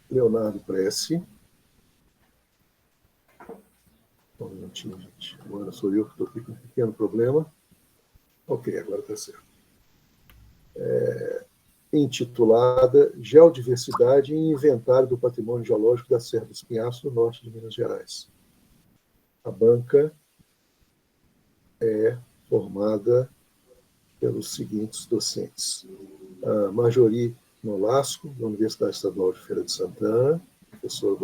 Leonardo Pressi. Um minutinho, gente. Agora sou eu que estou aqui com um pequeno problema. Ok, agora está certo. Intitulada Geodiversidade e Inventário do Patrimônio Geológico da Serra dos Pinhaços, no norte de Minas Gerais. A banca é formada pelos seguintes docentes: a Marjorie Nolasco, da Universidade Estadual de Feira de Santana, professora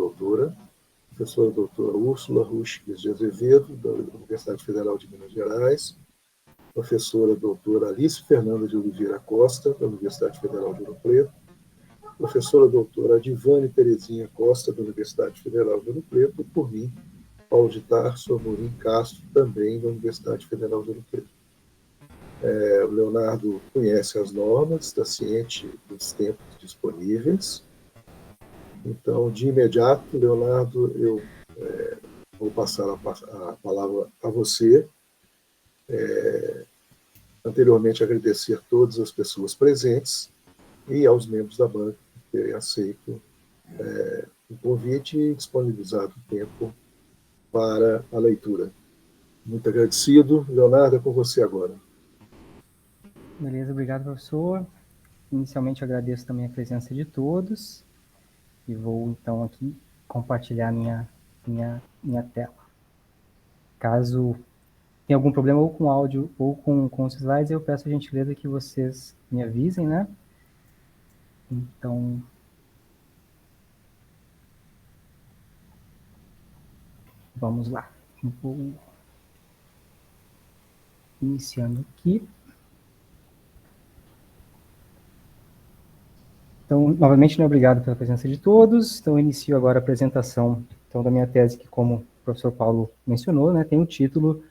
doutora Úrsula Rusques de Azevedo, da Universidade Federal de Minas Gerais, professora doutora Alice Fernanda de Oliveira Costa, da Universidade Federal de Ouro Preto, professora doutora Adivane Terezinha Costa, da Universidade Federal de Ouro Preto, e por mim, Paulo de Tarso Amorim Castro, também da Universidade Federal de Ouro Preto. O Leonardo conhece as normas, está ciente dos tempos disponíveis. Então, de imediato, Leonardo, eu vou passar a palavra a você. Anteriormente, agradecer a todas as pessoas presentes e aos membros da banca por terem aceito o convite e disponibilizado o tempo para a leitura. Muito agradecido. Leonardo, é com você agora. Beleza, obrigado, professor. Inicialmente, eu agradeço também a presença de todos e vou, então, aqui compartilhar minha tela. Caso tenha algum problema ou com áudio ou com os slides, eu peço a gentileza que vocês me avisem, né? Então, vamos lá. Vou iniciando aqui. Então, novamente, obrigado pela presença de todos. Então, eu inicio agora a apresentação da minha tese, que, como o professor Paulo mencionou, né, tem o título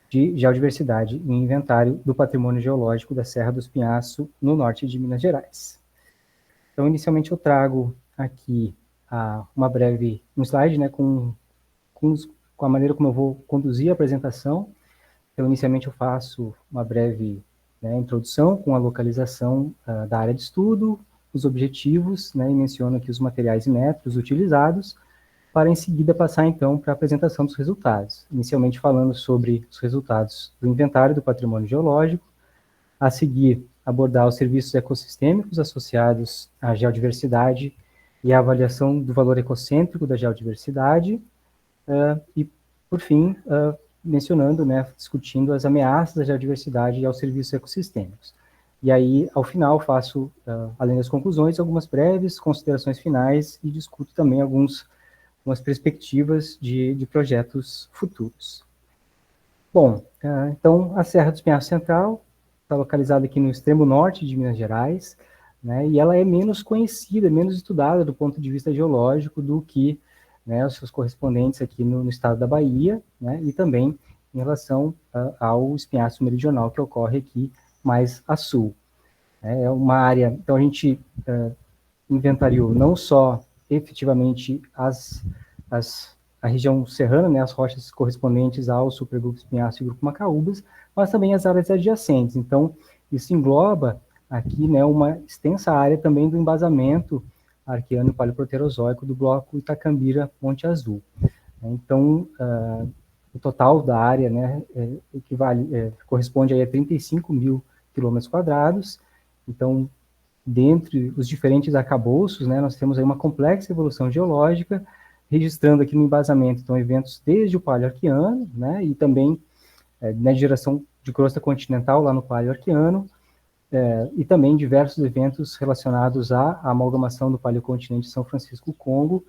de Geodiversidade e Inventário do Patrimônio Geológico da Serra dos Pinhaços, no norte de Minas Gerais. Então, inicialmente, eu trago aqui um slide, né, com a maneira como eu vou conduzir a apresentação. Então, inicialmente, eu faço uma breve introdução com a localização da área de estudo, os objetivos, né, e menciono aqui os materiais e métodos utilizados, para em seguida passar, então, para a apresentação dos resultados. Inicialmente falando sobre os resultados do inventário do patrimônio geológico, a seguir abordar os serviços ecossistêmicos associados à geodiversidade e a avaliação do valor ecocêntrico da geodiversidade, e, por fim, mencionando, né, discutindo as ameaças da geodiversidade aos serviços ecossistêmicos. E aí, ao final, faço, além das conclusões, algumas breves considerações finais e discuto também algumas perspectivas de projetos futuros. Bom, então, a Serra dos Pinhaços Central está localizada aqui no extremo norte de Minas Gerais, né, e ela é menos conhecida, menos estudada do ponto de vista geológico do que, né, os seus correspondentes aqui no estado da Bahia, né, e também em relação ao espinhaço meridional, que ocorre aqui mais a sul. É uma área, então a gente inventariou não só efetivamente a região serrana, né, as rochas correspondentes ao supergrupo Espinhaço e grupo Macaúbas, mas também as áreas adjacentes. Então, isso engloba aqui, né, uma extensa área também do embasamento arqueano e paleoproterozoico do bloco Itacambira-Monte Azul. Então, o total da área, né, corresponde aí a 35 mil quilômetros quadrados. Então, dentre os diferentes arcabouços, né, nós temos aí uma complexa evolução geológica, registrando aqui no embasamento, então, eventos desde o Paleoarqueano, né, e também na geração de crosta continental lá no Paleoarqueano, e também diversos eventos relacionados à amalgamação do Paleocontinente São Francisco-Congo,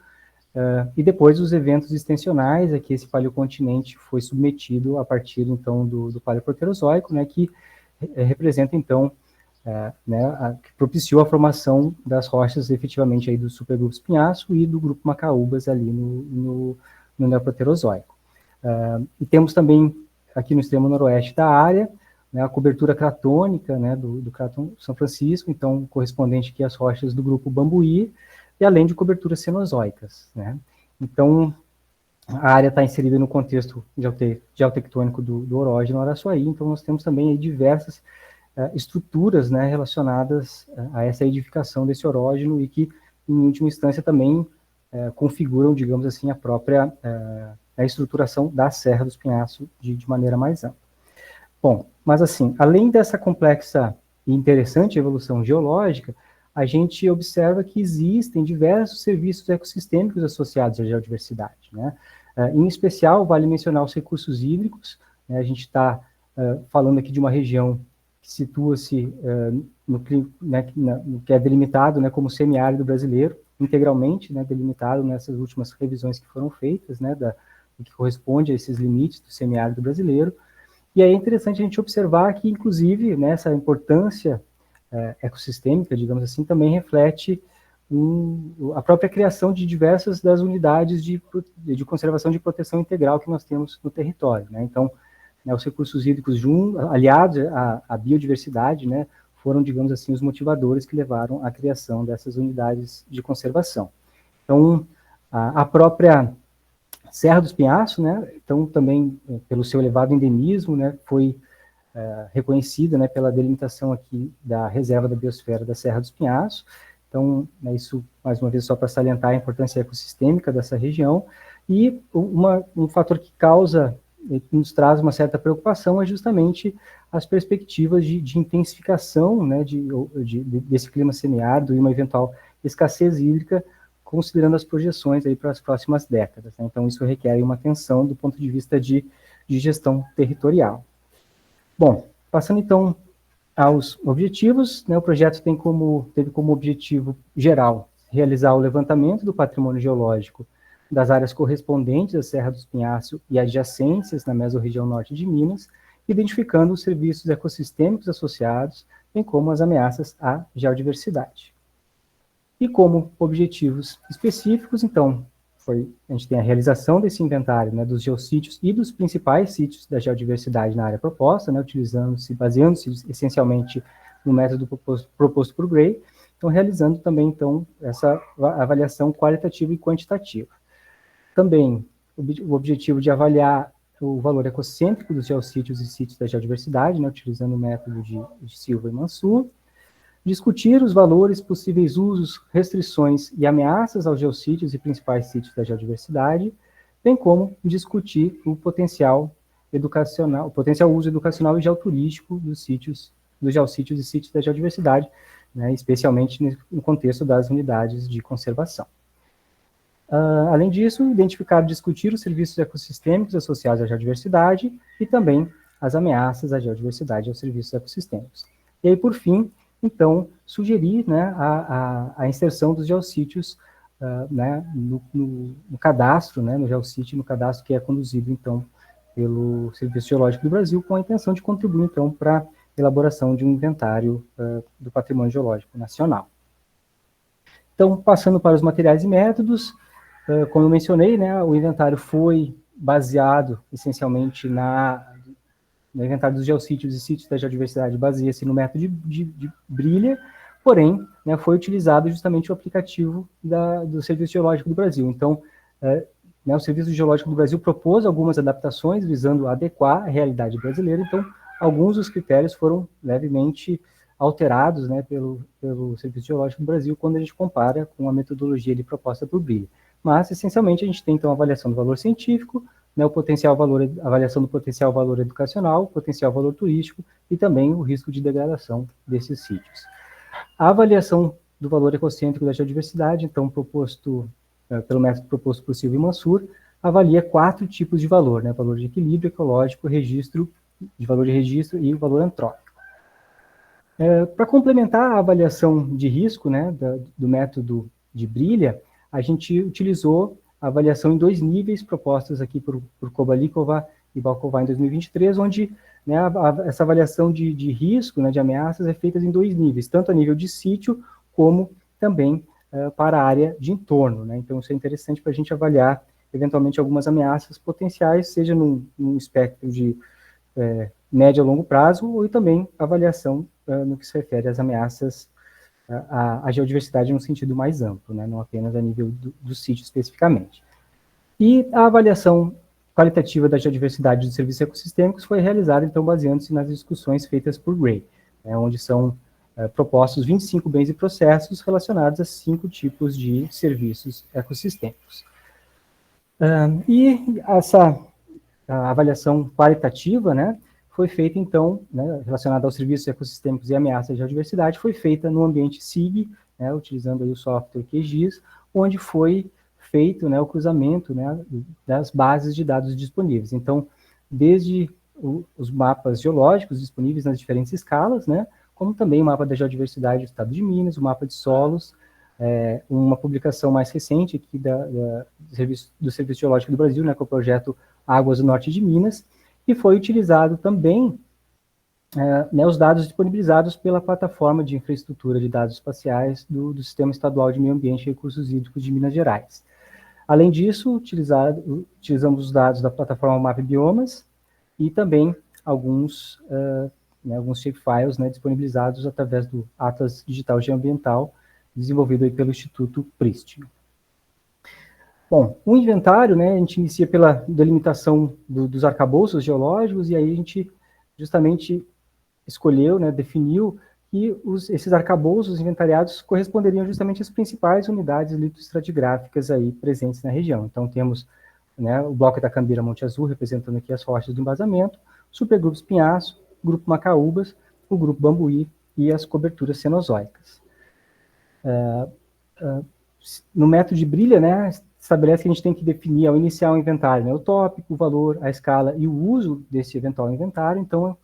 e depois os eventos extensionais, aqui esse paleocontinente foi submetido a partir, então, do Paleoproterozoico, né, que representa, então, que propiciou a formação das rochas, efetivamente, aí do supergrupo Espinhaço e do grupo Macaúbas, ali no Neoproterozoico. E temos também, aqui no extremo noroeste da área, né, a cobertura cratônica, né, do Craton São Francisco, então, correspondente aqui às rochas do grupo Bambuí, e além de coberturas cenozoicas, né. Então, a área está inserida no contexto geotectônico do Orógeno Araçuaí, então nós temos também aí diversas estruturas, né, relacionadas a essa edificação desse orógeno e que em última instância, também configuram, digamos assim, a própria a estruturação da Serra do Espinhaço de maneira mais ampla. Bom, mas assim, além dessa complexa e interessante evolução geológica, a gente observa que existem diversos serviços ecossistêmicos associados à geodiversidade, né? Em especial, vale mencionar os recursos hídricos, né? A gente está falando aqui de uma região que situa-se no que é delimitado, né, como semiárido brasileiro, integralmente, né, delimitado nessas últimas revisões que foram feitas, né, do que corresponde a esses limites do semiárido brasileiro. E aí é interessante a gente observar que, inclusive, né, essa importância ecossistêmica, digamos assim, também reflete a própria criação de diversas das unidades de conservação de proteção integral que nós temos no território, né? Então, né, os recursos hídricos aliados à biodiversidade, né, foram, digamos assim, os motivadores que levaram à criação dessas unidades de conservação. Então, a própria Serra do Espinhaço, né, então também pelo seu elevado endemismo, né, foi reconhecida, né, pela delimitação aqui da reserva da biosfera da Serra do Espinhaço. Então, né, isso, mais uma vez, só para salientar a importância ecossistêmica dessa região. E um fator que nos traz uma certa preocupação é justamente as perspectivas de intensificação, né, desse clima semiárido e uma eventual escassez hídrica, considerando as projeções aí para as próximas décadas, né? Então, isso requer uma atenção do ponto de vista de gestão territorial. Bom, passando então aos objetivos, né, o projeto teve como objetivo geral realizar o levantamento do patrimônio geológico das áreas correspondentes à Serra do Espinhaço e adjacências na mesorregião norte de Minas, identificando os serviços ecossistêmicos associados, bem como as ameaças à geodiversidade. E como objetivos específicos, então, a gente tem a realização desse inventário, né, dos geossítios e dos principais sítios da geodiversidade na área proposta, né, baseando-se essencialmente no método proposto por Gray, então realizando também então essa avaliação qualitativa e quantitativa. Também o objetivo de avaliar o valor ecocêntrico dos geossítios e sítios da geodiversidade, né, utilizando o método de Silva e Mansur. Discutir os valores, possíveis usos, restrições e ameaças aos geossítios e principais sítios da geodiversidade, bem como discutir o potencial uso educacional e geoturístico dos geossítios e sítios da geodiversidade, né, especialmente no contexto das unidades de conservação. Além disso, identificar e discutir os serviços ecossistêmicos associados à geodiversidade e também as ameaças à geodiversidade e aos serviços ecossistêmicos. E aí, por fim, então, sugerir, né, a inserção dos geossítios né, no cadastro, né, no geossítio, no cadastro que é conduzido, então, pelo Serviço Geológico do Brasil, com a intenção de contribuir, então, para a elaboração de um inventário do patrimônio geológico nacional. Então, passando para os materiais e métodos, como eu mencionei, né, o inventário foi baseado, essencialmente, no inventário dos geossítios e sítios da geodiversidade, baseia-se no método de Brilha, porém, né, foi utilizado justamente o aplicativo do Serviço Geológico do Brasil. Então, né, o Serviço Geológico do Brasil propôs algumas adaptações visando adequar a realidade brasileira, então, alguns dos critérios foram levemente alterados, né, pelo Serviço Geológico do Brasil quando a gente compara com a metodologia ali proposta por Brilha. Mas, essencialmente, a gente tem, então, a avaliação do valor científico, né, avaliação do potencial valor educacional, potencial valor turístico e também o risco de degradação desses sítios. A avaliação do valor ecocêntrico da geodiversidade, então, pelo método proposto por Silva e Mansur, avalia 4 tipos de valor, né, valor de equilíbrio ecológico, valor de registro e o valor antrópico. Para complementar a avaliação de risco, né, do método de Brilha, a gente utilizou a avaliação em 2 níveis propostas aqui por Kobalikova e Balkova em 2023, onde, né, essa avaliação de risco, né, de ameaças é feita em 2 níveis, tanto a nível de sítio como também para a área de entorno, né? Então, isso é interessante para a gente avaliar, eventualmente, algumas ameaças potenciais, seja num espectro de médio a longo prazo, ou também avaliação no que se refere às ameaças à geodiversidade no sentido mais amplo, né, não apenas a nível do sítio especificamente. E a avaliação qualitativa da geodiversidade dos serviços ecossistêmicos foi realizada, então, baseando-se nas discussões feitas por Gray, né, onde são propostos 25 bens e processos relacionados a 5 tipos de serviços ecossistêmicos. E essa avaliação qualitativa, né, foi feita, então, né, relacionada aos serviços ecossistêmicos e ameaças de biodiversidade, foi feita no ambiente SIG, né, utilizando aí o software QGIS, onde foi feito, né, o cruzamento, né, das bases de dados disponíveis. Então, desde os mapas geológicos disponíveis nas diferentes escalas, né, como também o mapa da geodiversidade do estado de Minas, o mapa de solos, uma publicação mais recente aqui do Serviço Geológico do Brasil, né, com o projeto Águas do Norte de Minas, e foi utilizado também né, os dados disponibilizados pela plataforma de infraestrutura de dados espaciais do Sistema Estadual de Meio Ambiente e Recursos Hídricos de Minas Gerais. Além disso, utilizamos os dados da plataforma Map Biomas e também alguns shapefiles, né, disponibilizados através do Atlas Digital Geoambiental, desenvolvido aí pelo Instituto Pristino. Bom, o inventário, né, a gente inicia pela delimitação dos arcabouços geológicos, e aí a gente justamente escolheu, né, definiu que esses arcabouços inventariados corresponderiam justamente às principais unidades litoestratigráficas aí presentes na região. Então temos, né, o bloco da Cambeira Monte Azul, representando aqui as rochas do embasamento, supergrupos Pinhaço, grupo Macaúbas, o grupo Bambuí e as coberturas cenozoicas. No método de Brilha, né, estabelece que a gente tem que definir, ao iniciar o inventário, né, o tópico, o valor, a escala e o uso desse eventual inventário. Então,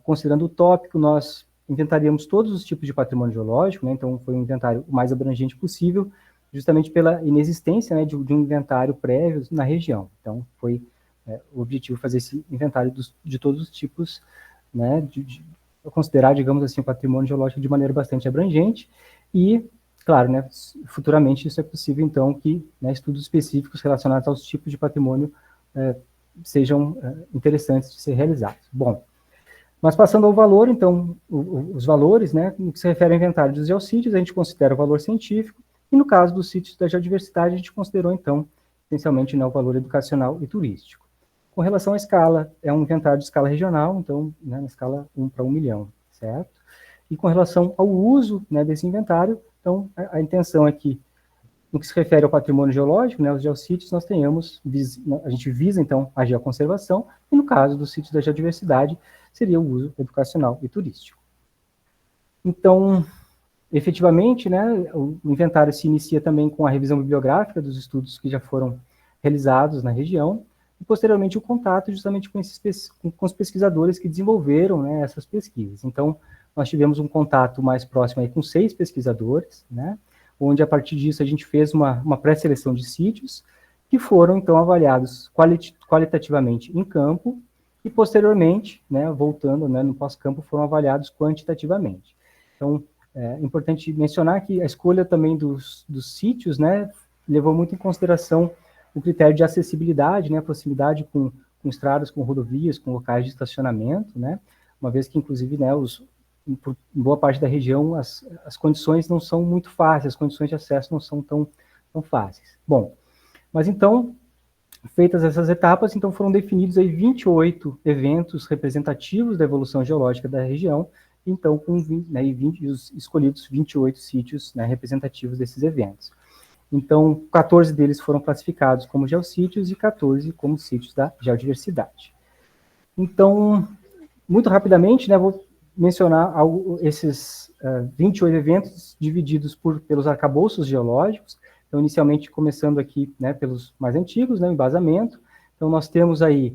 considerando o tópico, nós inventariamos todos os tipos de patrimônio geológico, né, então foi um inventário o mais abrangente possível, justamente pela inexistência, né, de um inventário prévio na região. Então, foi o objetivo fazer esse inventário de todos os tipos, né, considerar, digamos assim, o patrimônio geológico de maneira bastante abrangente. E, claro, né, futuramente isso é possível, então, que, né, estudos específicos relacionados aos tipos de patrimônio sejam interessantes de ser realizados. Bom, mas passando ao valor, então, os valores, né, no que se refere ao inventário dos geossítios, a gente considera o valor científico, e no caso dos sítios da geodiversidade, a gente considerou, então, essencialmente, né, o valor educacional e turístico. Com relação à escala, é um inventário de escala regional, então, né, na escala 1 para 1 milhão, certo? E com relação ao uso, né, desse inventário, então, a intenção é que, no que se refere ao patrimônio geológico, né, os geossítios, nós tenhamos, a gente visa, então, a geoconservação, e no caso dos sítios da geodiversidade, seria o uso educacional e turístico. Então, efetivamente, né, o inventário se inicia também com a revisão bibliográfica dos estudos que já foram realizados na região, e posteriormente o contato justamente com os pesquisadores que desenvolveram, né, essas pesquisas. Então, nós tivemos um contato mais próximo aí com 6 pesquisadores, né, onde a partir disso a gente fez uma pré-seleção de sítios que foram então avaliados qualitativamente em campo e posteriormente, né, voltando, né, no pós-campo, foram avaliados quantitativamente. Então, é importante mencionar que a escolha também dos sítios, né, levou muito em consideração o critério de acessibilidade, né, proximidade com estradas, com rodovias, com locais de estacionamento, né, uma vez que, inclusive, né, por boa parte da região, as condições não são muito fáceis, as condições de acesso não são tão fáceis. Bom, mas então, feitas essas etapas, então foram definidos aí 28 eventos representativos da evolução geológica da região, então com os escolhidos 28 sítios, né, representativos desses eventos. Então, 14 deles foram classificados como geossítios e 14 como sítios da geodiversidade. Então, muito rapidamente, né, vou mencionar esses 28 eventos divididos pelos arcabouços geológicos. Então, inicialmente, começando aqui, né, pelos mais antigos, né, o embasamento. Então, nós temos aí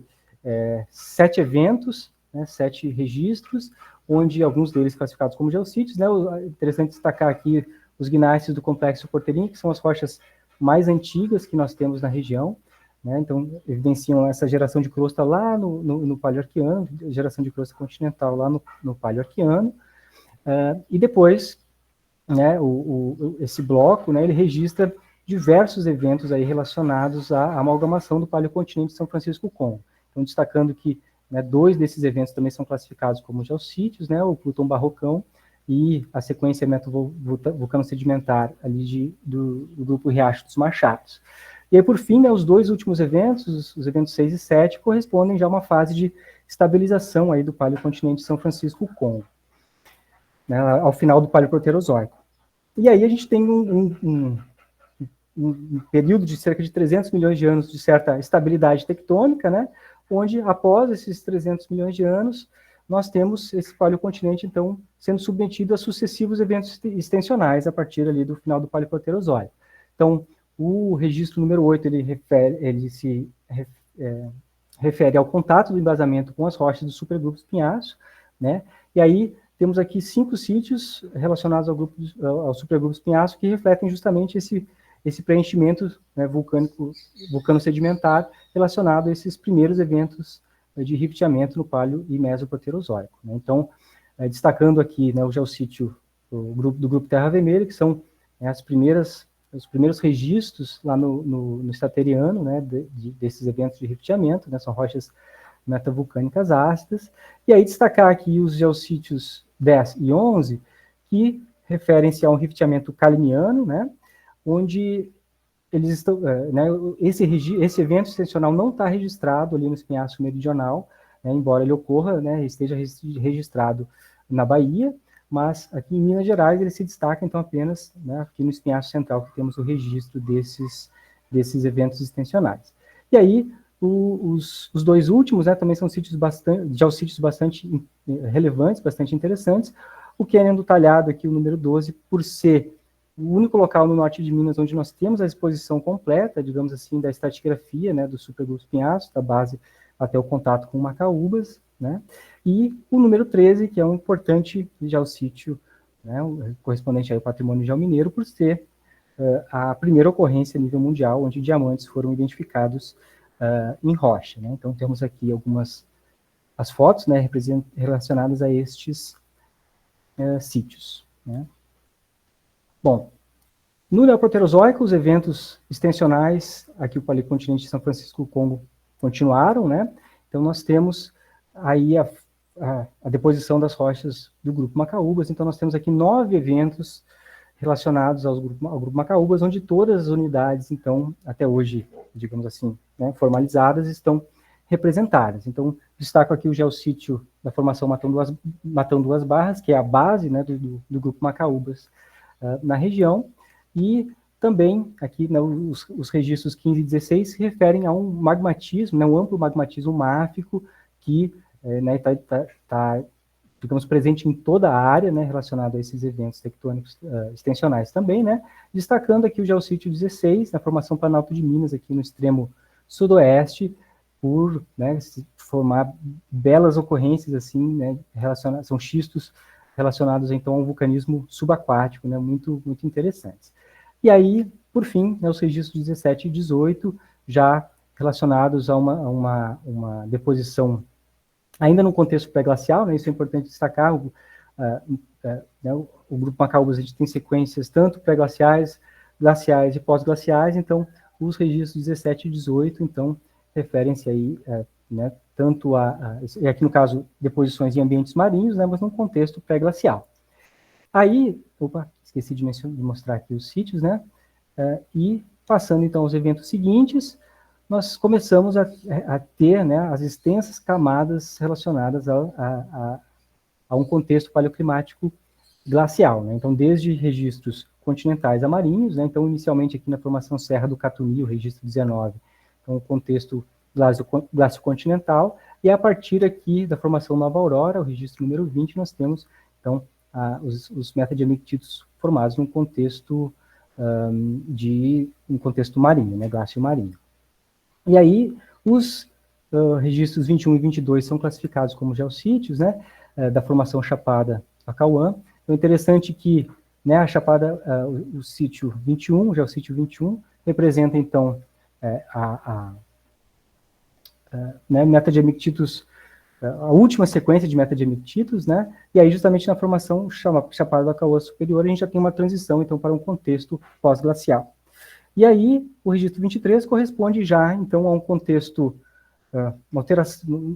7 eventos, né, 7 registros, onde alguns deles classificados como geossítios, né, é interessante destacar aqui os gnáceos do complexo Porteirinha, que são as rochas mais antigas que nós temos na região, né, então evidenciam essa geração de crosta lá no Paleoarqueano, geração de crosta continental lá no Paleoarqueano, e depois, né, esse bloco, né, ele registra diversos eventos aí relacionados à amalgamação do Paleocontinente de São Francisco com. Então, destacando que, né, 2 desses eventos também são classificados como geossítios, né, o Plutão Barrocão e a sequência vulcano-sedimentar ali do grupo Riacho dos Machados. E aí, por fim, né, os 2 últimos eventos, os eventos 6 e 7, correspondem já a uma fase de estabilização aí do Paleocontinente de São Francisco com. né, ao final do Paleoproterozoico. E aí a gente tem um período de cerca de 300 milhões de anos de certa estabilidade tectônica, né, onde, após esses 300 milhões de anos, nós temos esse paleocontinente, então, sendo submetido a sucessivos eventos extensionais a partir ali do final do Paleoproterozoico. Então, o registro número 8, ele se refere ao contato do embasamento com as rochas dos supergrupos pinhaço, né, e aí temos aqui 5 sítios relacionados ao supergrupos pinhaço que refletem justamente esse preenchimento, né, vulcano-sedimentar relacionado a esses primeiros eventos de rifteamento no Paleo e Mesoproterozoico, né. Então, destacando aqui, né, o geossítio do grupo Terra Vermelha, que são, né, os primeiros registros lá no Stateriano, né, desses eventos de rifteamento, né, são rochas metavulcânicas ácidas, e aí destacar aqui os geossítios 10 e 11, que referem-se a um rifteamento caliniano, né, onde eles estão, né, esse evento extensional não está registrado ali no espinhaço meridional, né, embora ele ocorra, né, esteja registrado na Bahia, mas aqui em Minas Gerais ele se destaca, então, apenas, né, aqui no espinhaço central, que temos o registro desses eventos extensionais. E aí, os dois últimos, né, também são sítios bastante relevantes, bastante interessantes. O Cânion do Talhado, aqui o número 12, por ser o único local no norte de Minas onde nós temos a exposição completa, digamos assim, da estratigrafia, né, dos supergrupos pinhaços, da base até o contato com Macaúbas, né, e o número 13, que é um importante geossítio, né, correspondente ao patrimônio geomineiro, por ser a primeira ocorrência a nível mundial onde diamantes foram identificados em rocha, né. Então, temos aqui as fotos, né, relacionadas a estes sítios, né. Bom, no Neoproterozoico, os eventos extensionais, aqui o paleocontinente de São Francisco do Congo, continuaram, né? Então, nós temos aí a deposição das rochas do grupo Macaúbas. Então, nós temos aqui 9 eventos relacionados ao grupo Macaúbas, onde todas as unidades, então, até hoje, digamos assim, né, formalizadas, estão representadas. Então, destaco aqui o geossítio da formação Matão Duas Barras, que é a base, né, do grupo Macaúbas na região, e também aqui, né, os registros 15 e 16 se referem a um magmatismo, né, um amplo magmatismo máfico que está, digamos, presente em toda a área, né, relacionado a esses eventos tectônicos extensionais também, né, destacando aqui o geossítio 16, na formação Planalto de Minas, aqui no extremo sudoeste, por, né, formar belas ocorrências, assim, né, são xistos relacionados, então, ao vulcanismo subaquático, né, muito, muito interessantes. E aí, por fim, né, os registros 17 e 18, já relacionados a uma deposição ainda no contexto pré-glacial, né, isso é importante destacar, né, o grupo Macaúbas, a gente tem sequências tanto pré-glaciais, glaciais e pós-glaciais, então, os registros 17 e 18, então, referem-se aí, né, tanto aqui no caso, deposições em ambientes marinhos, né, mas num contexto pré-glacial. Aí, esqueci de mostrar aqui os sítios, né, e passando então aos eventos seguintes, nós começamos a ter, né, as extensas camadas relacionadas a um contexto paleoclimático glacial, né, então desde registros continentais a marinhos, né, então inicialmente aqui na formação Serra do Catuni, o registro 19, então o contexto glaciocontinental, e a partir aqui da formação Nova Aurora, o registro número 20, nós temos, então, os metadiamictitos formados num contexto um contexto marinho, né, glácio marinho. E aí, os registros 21 e 22 são classificados como geossítios, né, da formação Chapada Acauã. Então, é interessante que, né, a Chapada, o sítio 21, o geossítio 21, representa, então, né, metadiamictitos, a última sequência de metadiamictitos, né, e aí justamente na formação Chapada do Acauã Superior a gente já tem uma transição, então, para um contexto pós-glacial. E aí o registro 23 corresponde já, então, a um contexto, uma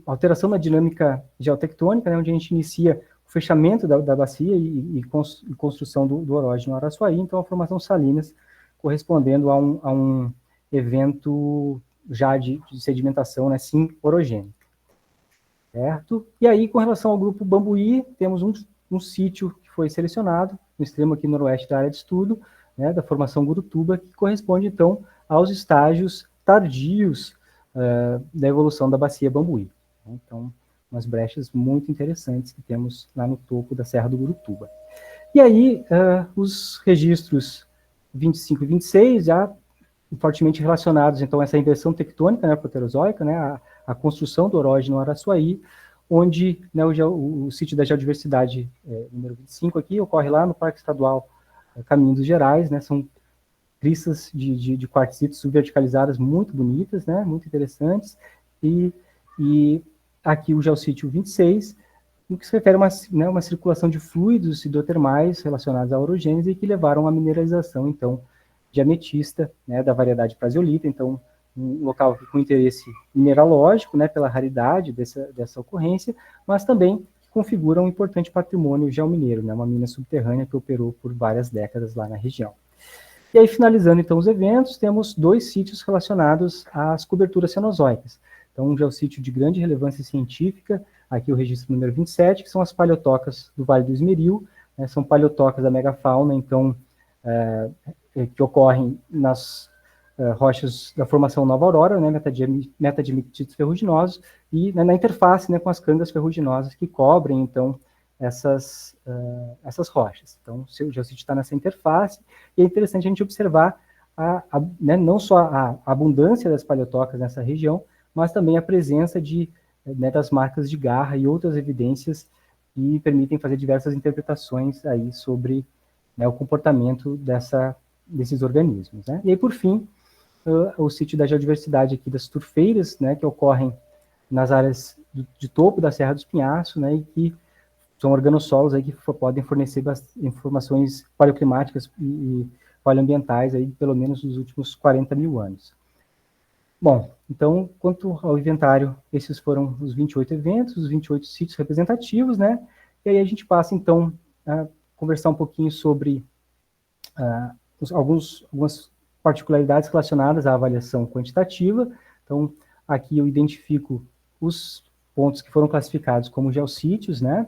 alteração na dinâmica geotectônica, né, onde a gente inicia o fechamento da bacia e construção do orógeno Araçuaí, então a formação Salinas, correspondendo a um evento já de sedimentação, né, sim, orogênica. Certo? E aí, com relação ao grupo Bambuí, temos um sítio que foi selecionado, no extremo aqui noroeste da área de estudo, né, da formação Gurutuba, que corresponde, então, aos estágios tardios da evolução da bacia Bambuí. Então, umas brechas muito interessantes que temos lá no topo da Serra do Gurutuba. E aí, os registros 25 e 26, já fortemente relacionados, então, a essa inversão tectônica, né, proterozoica, né, a construção do orógeno Araçuaí, onde, né, o sítio da geodiversidade número 25 aqui ocorre lá no Parque Estadual Caminho dos Gerais, né, são cristas de quartzitos subverticalizadas muito bonitas, né, muito interessantes, e aqui o geossítio 26, no que se refere a uma circulação de fluidos hidrotermais relacionados à orogênese que levaram à mineralização, então, de ametista, né, da variedade praseolita, então, um local com interesse mineralógico, né, pela raridade dessa ocorrência, mas também configura um importante patrimônio geomineiro, né, uma mina subterrânea que operou por várias décadas lá na região. E aí, finalizando, então, os eventos, temos 2 sítios relacionados às coberturas cenozoicas. Então, um geossítio de grande relevância científica, aqui o registro número 27, que são as paleotocas do Vale do Esmeril, né, são paleotocas da megafauna, então, que ocorrem nas rochas da formação Nova Aurora, né, metadimictitos ferruginosos, e na interface, né, com as cangas ferruginosas que cobrem, então, essas rochas. Então, o geossítio está nessa interface, e é interessante a gente observar né, não só a abundância das paleotocas nessa região, mas também a presença né, das marcas de garra e outras evidências que permitem fazer diversas interpretações aí sobre, né, o comportamento desses organismos, né? E aí, por fim, o sítio da geodiversidade aqui das turfeiras, né, que ocorrem nas áreas de topo da Serra dos Pinhaços, né, e que são organossolos aí que podem fornecer informações paleoclimáticas e paleoambientais aí, pelo menos nos últimos 40 mil anos. Bom, então, quanto ao inventário, esses foram os 28 eventos, os 28 sítios representativos, né? E aí a gente passa, então, a conversar um pouquinho sobre algumas particularidades relacionadas à avaliação quantitativa. Então, aqui eu identifico os pontos que foram classificados como geossítios, né?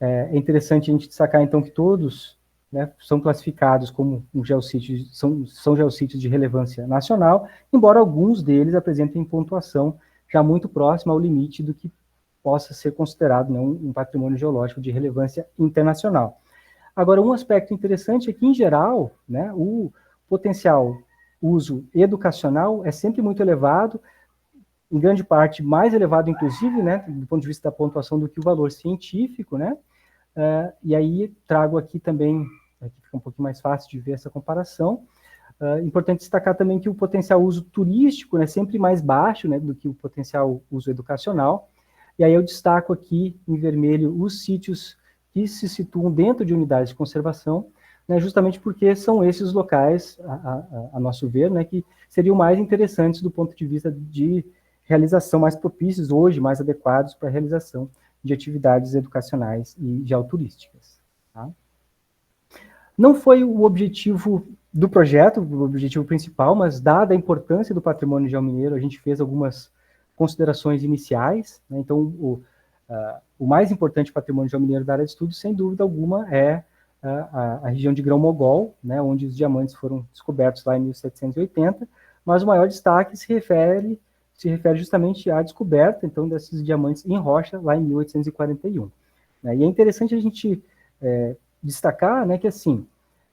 É interessante a gente destacar, então, que todos, né, são classificados como um geossítio, são geossítios de relevância nacional, embora alguns deles apresentem pontuação já muito próxima ao limite do que possa ser considerado, né, um patrimônio geológico de relevância internacional. Agora, um aspecto interessante é que, em geral, né, o potencial uso educacional é sempre muito elevado, em grande parte mais elevado, inclusive, né, do ponto de vista da pontuação, do que o valor científico, né? E aí trago aqui também, aqui fica um pouquinho mais fácil de ver essa comparação. Importante destacar também que o potencial uso turístico é sempre mais baixo, né, do que o potencial uso educacional. E aí eu destaco aqui em vermelho os sítios que se situam dentro de unidades de conservação, né, justamente porque são esses locais, a nosso ver, né, que seriam mais interessantes do ponto de vista de realização, mais propícios hoje, mais adequados para a realização de atividades educacionais e geoturísticas. Tá? Não foi o objetivo do projeto, o objetivo principal, mas dada a importância do patrimônio geomineiro, a gente fez algumas considerações iniciais, né? Então, o mais importante patrimônio geomineiro da área de estudo, sem dúvida alguma, é a região de Grão-Mogol, né, onde os diamantes foram descobertos lá em 1780, mas o maior destaque se refere justamente à descoberta, então, desses diamantes em rocha, lá em 1841. Né? E é interessante a gente destacar, né, que, assim,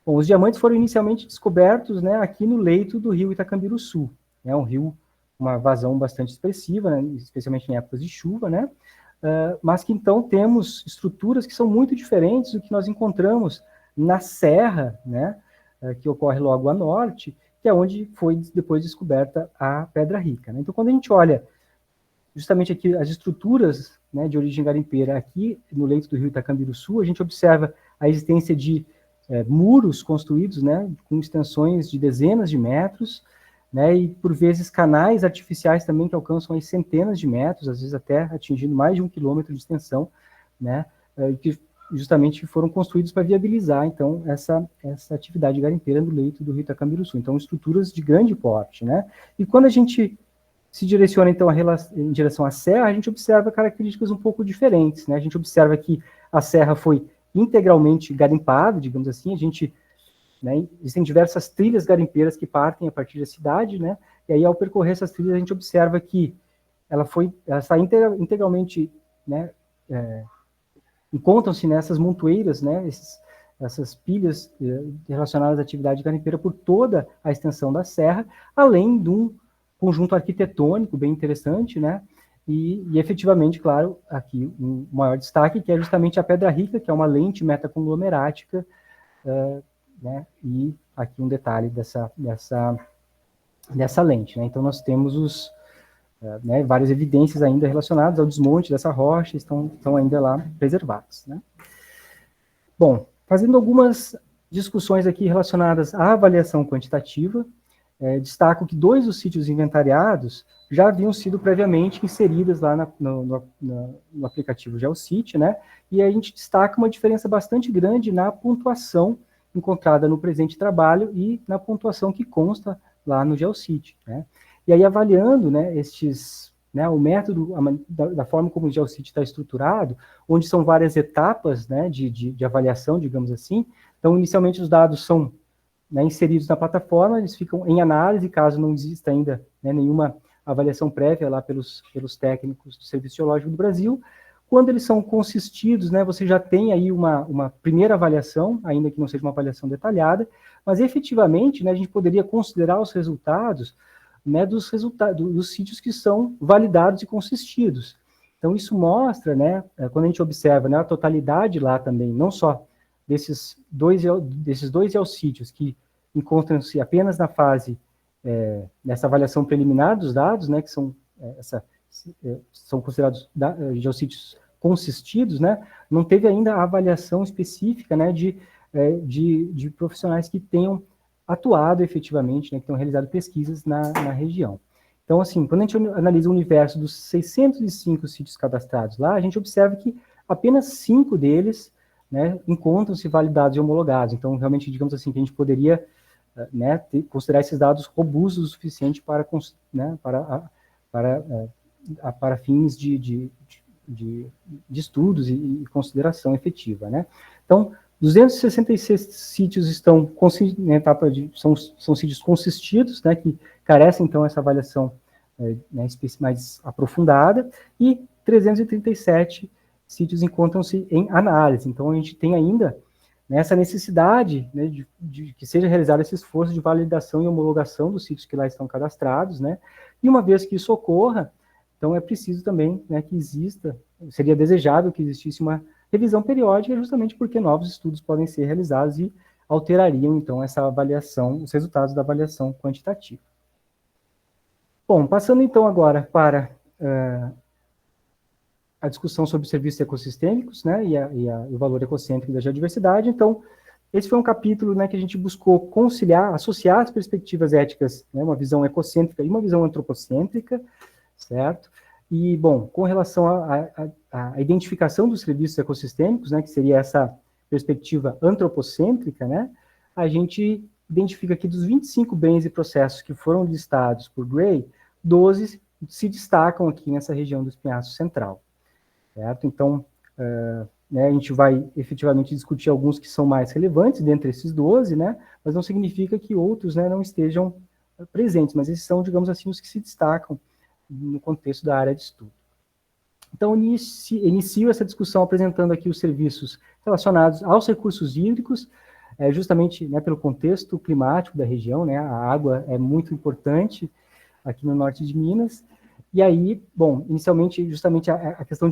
bom, os diamantes foram inicialmente descobertos, né, aqui no leito do rio Itacambiruçu, né, um rio, uma vazão bastante expressiva, né, especialmente em épocas de chuva, né, mas que, então, temos estruturas que são muito diferentes do que nós encontramos na serra, né, que ocorre logo a norte, que é onde foi depois descoberta a Pedra Rica. Né? Então, quando a gente olha justamente aqui as estruturas, né, de origem garimpeira aqui no leito do rio Itacambiruçu, a gente observa a existência de muros construídos, né, com extensões de dezenas de metros, né, e por vezes canais artificiais também que alcançam aí centenas de metros, às vezes até atingindo mais de 1 quilômetro de extensão, né, que justamente foram construídos para viabilizar, então, essa atividade garimpeira no leito do rio Itacambiruçu. Então, estruturas de grande porte, né? E quando a gente se direciona, então, em direção à serra, a gente observa características um pouco diferentes, né? A gente observa que a serra foi integralmente garimpado, digamos assim. A gente, né, existem diversas trilhas garimpeiras que partem a partir da cidade, né, e aí, ao percorrer essas trilhas, a gente observa que ela está integralmente, né, encontram-se nessas montoeiras, né, essas pilhas relacionadas à atividade garimpeira por toda a extensão da serra, além de um conjunto arquitetônico bem interessante, né, e efetivamente, claro, aqui um maior destaque, que é justamente a Pedra Rica, que é uma lente metaconglomerática, né, e aqui um detalhe dessa lente, né, então nós temos né, várias evidências ainda relacionadas ao desmonte dessa rocha, estão ainda lá preservadas, né. Bom, fazendo algumas discussões aqui relacionadas à avaliação quantitativa, destaco que 2 dos sítios inventariados já haviam sido previamente inseridos lá no aplicativo GeoCity, né? E a gente destaca uma diferença bastante grande na pontuação encontrada no presente trabalho e na pontuação que consta lá no GeoCity, né? E aí, avaliando, né, né, o método, da forma como o GeoCity está estruturado, onde são várias etapas, né, de avaliação, digamos assim. Então, inicialmente, os dados são, né, inseridos na plataforma, eles ficam em análise, caso não exista ainda, né, nenhuma avaliação prévia lá pelos técnicos do Serviço Geológico do Brasil. Quando eles são consistidos, né, você já tem aí uma primeira avaliação, ainda que não seja uma avaliação detalhada, mas efetivamente, né, a gente poderia considerar os resultados, né, dos sítios que são validados e consistidos. Então, isso mostra, né, quando a gente observa, né, a totalidade lá também, não só desses dois geossítios que encontram-se apenas na fase, nessa avaliação preliminar dos dados, né, que são considerados geossítios consistidos, né, não teve ainda a avaliação específica, né, de profissionais que tenham atuado efetivamente, né, que tenham realizado pesquisas na região. Então, assim, quando a gente analisa o universo dos 605 sítios cadastrados lá, a gente observa que apenas 5 deles, né, encontram-se validados e homologados. Então, realmente, digamos assim, que a gente poderia, né, considerar esses dados robustos o suficiente para, né, para fins de estudos e consideração efetiva, né? Então, 266 sítios estão na etapa são sítios consistidos, né, que carecem, então, essa avaliação né, mais aprofundada, e 337 sítios encontram-se em análise. Então, a gente tem ainda, né, essa necessidade, né, de que seja realizado esse esforço de validação e homologação dos sítios que lá estão cadastrados, né, e uma vez que isso ocorra, então é preciso também, né, que exista, seria desejável que existisse uma revisão periódica, justamente porque novos estudos podem ser realizados e alterariam, então, essa avaliação, os resultados da avaliação quantitativa. Bom, passando, então, agora para a discussão sobre serviços ecossistêmicos, né, e o valor ecocêntrico da geodiversidade. Então, esse foi um capítulo, né, que a gente buscou conciliar, associar as perspectivas éticas, né, uma visão ecocêntrica e uma visão antropocêntrica, certo? E, bom, com relação à identificação dos serviços ecossistêmicos, né, que seria essa perspectiva antropocêntrica, né, a gente identifica que dos 25 bens e processos que foram listados por Gray, 12 se destacam aqui nessa região do Espinhaço Central, certo? Então, né, a gente vai efetivamente discutir alguns que são mais relevantes dentre esses 12, né, mas não significa que outros, né, não estejam presentes, mas esses são, digamos assim, os que se destacam no contexto da área de estudo. Então, inicio essa discussão apresentando aqui os serviços relacionados aos recursos hídricos, justamente, né, pelo contexto climático da região, né, a água é muito importante aqui no norte de Minas, e aí, bom, inicialmente, justamente a questão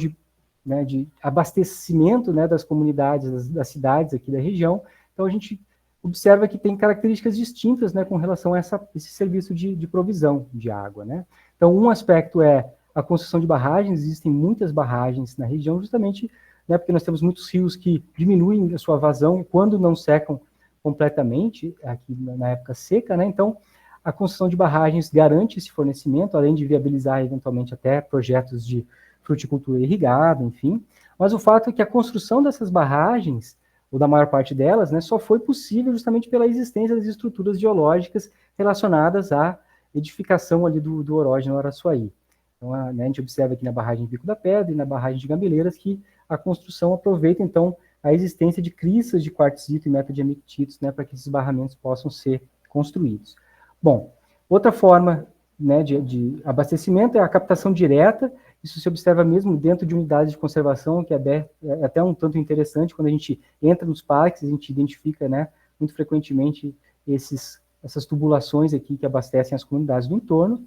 né, de abastecimento, né, das comunidades, das cidades aqui da região. Então, a gente observa que tem características distintas, né, com relação a esse serviço de provisão de água, né. Então, um aspecto é a construção de barragens. Existem muitas barragens na região, justamente, né, porque nós temos muitos rios que diminuem a sua vazão quando não secam completamente, aqui na época seca, né. Então, a construção de barragens garante esse fornecimento, além de viabilizar, eventualmente, até projetos de fruticultura irrigada, enfim. Mas o fato é que a construção dessas barragens, ou da maior parte delas, né, só foi possível justamente pela existência das estruturas geológicas relacionadas à edificação ali do Orógeno Araçuaí. Então, né, a gente observa aqui na barragem Bico da Pedra e na barragem de Gambeleiras que a construção aproveita, então, a existência de cristas de quartzito e metadiamictitos, né, para que esses barramentos possam ser construídos. Bom, outra forma, né, de abastecimento é a captação direta. Isso se observa mesmo dentro de unidades de conservação, que é até um tanto interessante. Quando a gente entra nos parques, a gente identifica, né, muito frequentemente essas tubulações aqui que abastecem as comunidades do entorno.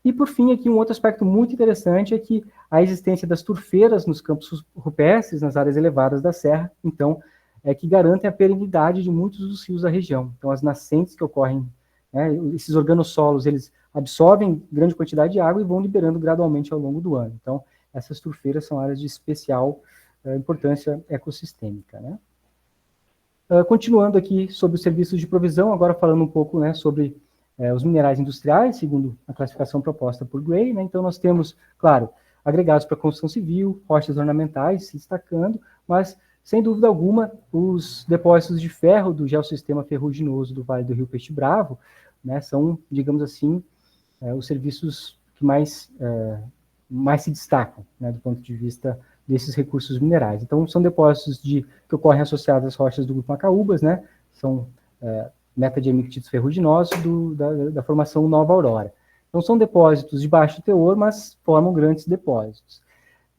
E, por fim, aqui um outro aspecto muito interessante é que a existência das turfeiras nos campos rupestres, nas áreas elevadas da serra, então, que garantem a perenidade de muitos dos rios da região. Então, as nascentes que ocorrem, né, esses organossolos, eles absorvem grande quantidade de água e vão liberando gradualmente ao longo do ano. Então, essas turfeiras são áreas de especial importância ecossistêmica, né? Continuando aqui sobre os serviços de provisão, agora falando um pouco, né, sobre os minerais industriais, segundo a classificação proposta por Gray, né? Então, nós temos, claro, agregados para construção civil, rochas ornamentais se destacando, mas, sem dúvida alguma, os depósitos de ferro do geossistema ferruginoso do Vale do Rio Peixe Bravo, né, são, digamos assim, os serviços que mais se destacam, né, do ponto de vista desses recursos minerais. Então, são depósitos que ocorrem associados às rochas do grupo Macaúbas, né, são metadiamictitos ferruginosos da formação Nova Aurora. Então, são depósitos de baixo teor, mas formam grandes depósitos.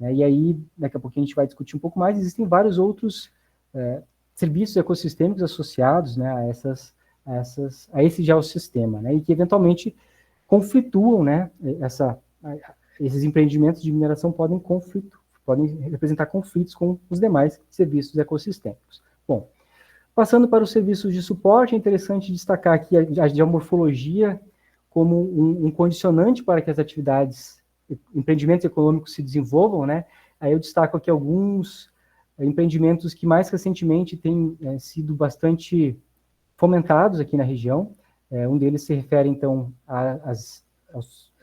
E aí, daqui a pouquinho a gente vai discutir um pouco mais, existem vários outros serviços ecossistêmicos associados, né, a esse geossistema, né, e que eventualmente conflituam, né, esses empreendimentos de mineração podem representar conflitos com os demais serviços ecossistêmicos. Bom, passando para os serviços de suporte, é interessante destacar aqui a geomorfologia como um condicionante para que as atividades, empreendimentos econômicos se desenvolvam, né? Aí eu destaco aqui alguns empreendimentos que mais recentemente têm sido bastante fomentados aqui na região. Um deles se refere, então, aos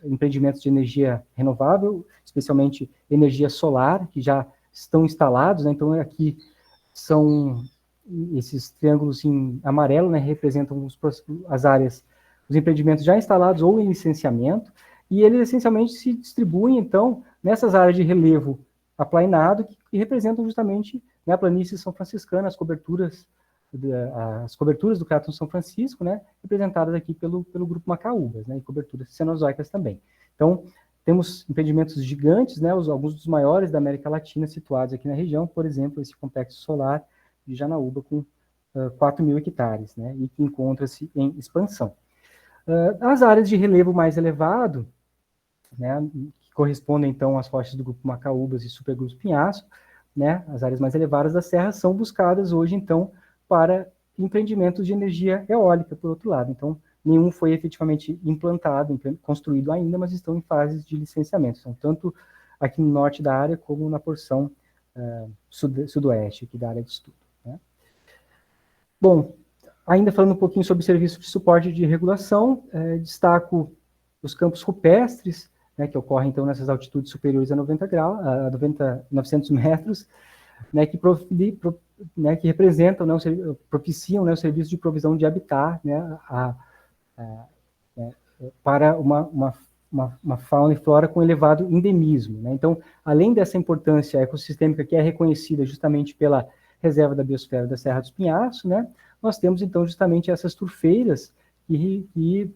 empreendimentos de energia renovável, especialmente energia solar, que já estão instalados, né? Então, aqui são esses triângulos em amarelo, né, representam as áreas, os empreendimentos já instalados ou em licenciamento, e eles essencialmente se distribuem, então, nessas áreas de relevo aplainado, que representam justamente, né, a planície são franciscana, as coberturas do Craton São Francisco, né, representadas aqui pelo grupo Macaúbas, né, e coberturas cenozoicas também. Então, temos empreendimentos gigantes, né, alguns dos maiores da América Latina situados aqui na região, por exemplo, esse complexo solar de Janaúba com 4.000 hectares, né, e que encontra-se em expansão. As áreas de relevo mais elevado, né, que correspondem, então, às rochas do grupo Macaúbas e supergrupos Pinhaço, né, as áreas mais elevadas da serra, são buscadas hoje, então, para empreendimentos de energia eólica, por outro lado. Então, nenhum foi efetivamente implantado, construído ainda, mas estão em fases de licenciamento. São tanto aqui no norte da área, como na porção sudoeste aqui da área de estudo. Né? Bom, ainda falando um pouquinho sobre serviços de suporte de regulação, destaco os campos rupestres, né, que ocorrem, então, nessas altitudes superiores a 900 metros, né, que representam, né, propiciam, né, o serviço de provisão de habitat, né, para uma fauna e flora com elevado endemismo. Né? Então, além dessa importância ecossistêmica que é reconhecida justamente pela reserva da biosfera da Serra dos Pinhaços, né, nós temos, então, justamente essas turfeiras que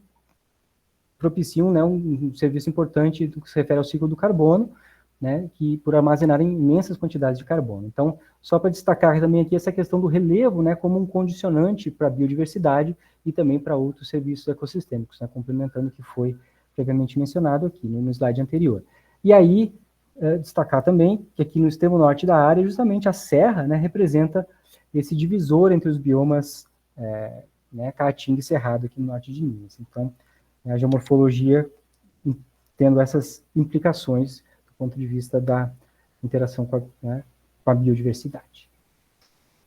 propiciam, né, um serviço importante do que se refere ao ciclo do carbono, né, que por armazenarem imensas quantidades de carbono. Então, só para destacar também aqui essa questão do relevo, né, como um condicionante para a biodiversidade e também para outros serviços ecossistêmicos, né, complementando o que foi previamente mencionado aqui no slide anterior. E aí, destacar também que aqui no extremo norte da área, justamente a serra, né, representa esse divisor entre os biomas né, Caatinga e Cerrado aqui no norte de Minas. Então, a geomorfologia tendo essas implicações do ponto de vista da interação com a biodiversidade.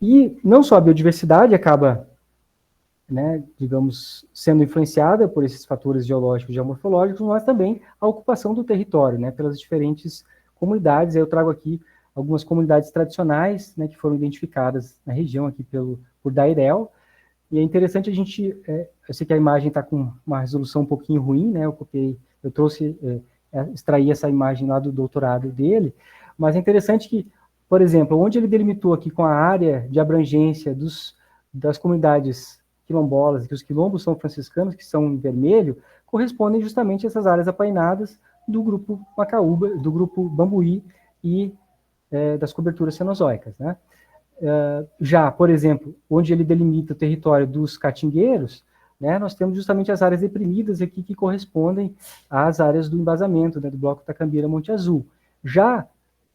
E não só a biodiversidade acaba, né, digamos, sendo influenciada por esses fatores geológicos e geomorfológicos, mas também a ocupação do território, né, pelas diferentes comunidades. Eu trago aqui algumas comunidades tradicionais, né, que foram identificadas na região aqui por Dairel. E é interessante a gente, eu sei que a imagem está com uma resolução um pouquinho ruim, né, extraí essa imagem lá do doutorado dele, mas é interessante que por exemplo, onde ele delimitou aqui com a área de abrangência das comunidades quilombolas, que os quilombos são franciscanos, que são em vermelho, correspondem justamente a essas áreas apainadas do grupo Macaúba, do grupo Bambuí e das coberturas cenozoicas, né? Já, por exemplo, onde ele delimita o território dos catingueiros, né, nós temos justamente as áreas deprimidas aqui que correspondem às áreas do embasamento, né, do bloco Tacambira-Monte Azul. Já